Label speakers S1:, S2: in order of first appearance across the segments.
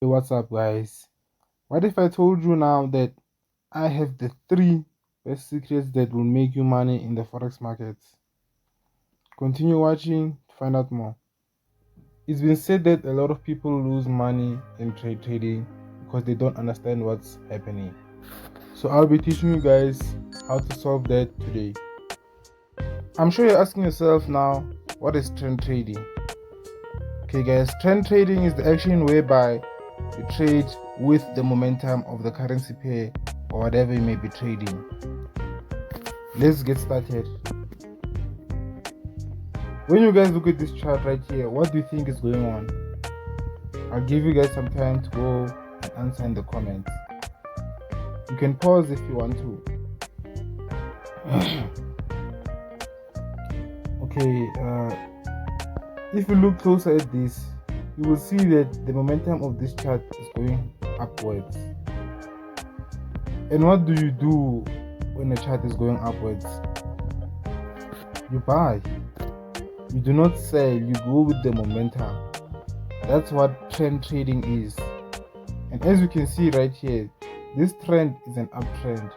S1: Hey, what's up, guys? What if I told you now that I have the three best secrets that will make you money in the forex markets? Continue watching to find out more. It's been said that a lot of people lose money in trading because they don't understand what's happening. So I'll be teaching you guys how to solve that today. I'm sure you're asking yourself now, what is trend trading? Okay, guys, trend trading is the action whereby you trade with the momentum of the currency pair or whatever you may be trading. Let's get started. When you guys look at this chart right here, what do you think is going on? I'll give you guys some time to go and answer in the comments. You can pause if you want to. Okay, if you look closer at this, you will see that the momentum of this chart is going upwards. And what do you do when the chart is going upwards? You buy. You do not sell, you go with the momentum. That's what trend trading is. And as you can see right here, this trend is an uptrend.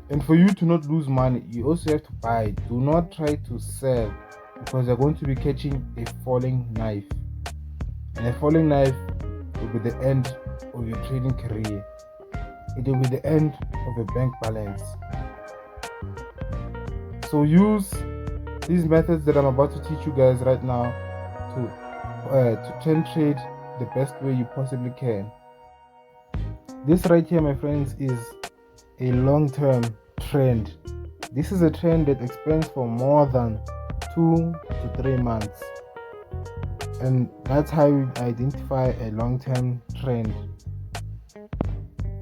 S1: And for you to not lose money, you also have to buy. Do not try to sell, because you're going to be catching a falling knife. And a falling knife will be the end of your trading career. It will be the end of your bank balance. So use these methods that I'm about to teach you guys right now to trend trade the best way you possibly can. This right here, my friends, is a long-term trend. This is a trend that expands for more than 2 to 3 months, and that's how you identify a long-term trend.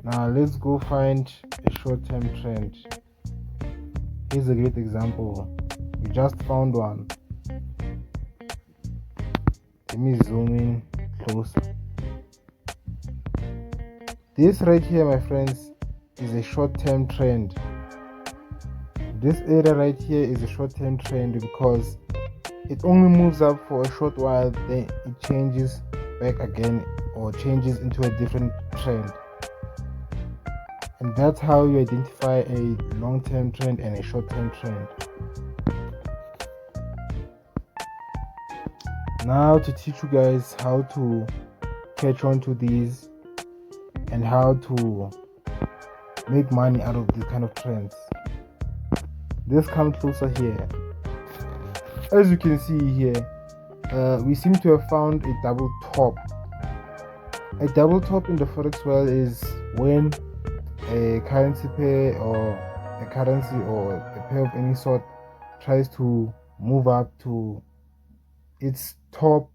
S1: Now let's go find a short-term trend. Here's a great example. We just found one. Let me zoom in closer. This right here, my friends, is a short-term trend. This area right here is a short-term trend because it only moves up for a short while, then it changes back again or changes into a different trend. And that's how you identify a long-term trend and a short-term trend. Now to teach you guys how to catch on to these and how to make money out of these kind of trends. Let's come closer here. As you can see here, we seem to have found a double top. A double top in the forex world is when a currency pair or a currency or a pair of any sort tries to move up to its top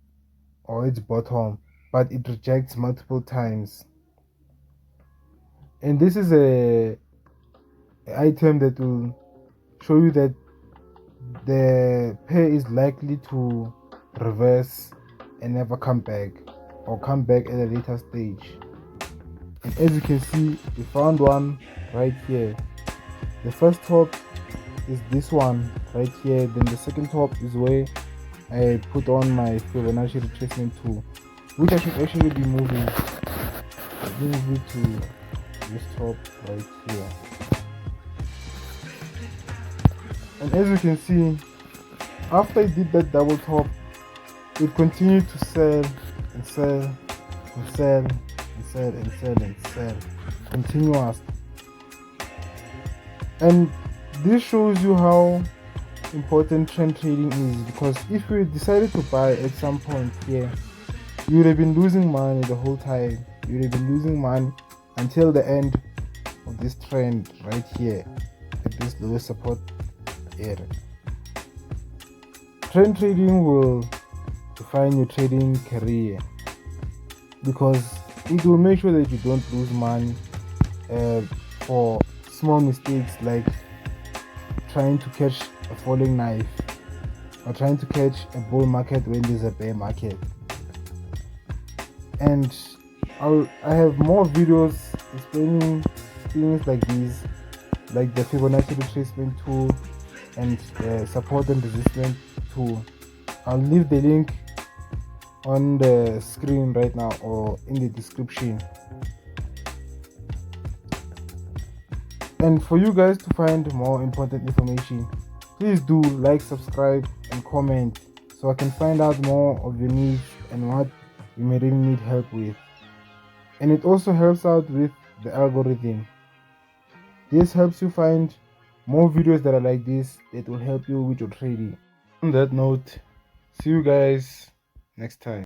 S1: or its bottom, but it rejects multiple times. And this is a item that will show you that the pair is likely to reverse and never come back, or come back at a later stage. And as you can see, we found one right here. The first top is this one right here. Then the second top is where I put on my Fibonacci retracement tool, which I should actually be moving. Let me move it to this top right here. And as you can see, after I did that double top, it continued to sell and sell and sell and sell and sell and sell continuous. And this shows you how important trend trading is, because if you decided to buy at some point here, you would have been losing money the whole time. You would have been losing money until the end of this trend right here at this lowest support area. Trend trading will define your trading career because it will make sure that you don't lose money for small mistakes like trying to catch a falling knife or trying to catch a bull market when there's a bear market. And I have more videos explaining things like these, like the Fibonacci retracement tool and support and resistance tool. I'll leave the link on the screen right now or in the description. And for you guys to find more important information, please do like, subscribe, and comment so I can find out more of your needs and what you may really need help with. And it also helps out with the algorithm. This helps you find more videos that are like this that will help you with your trading. On that note, see you guys next time.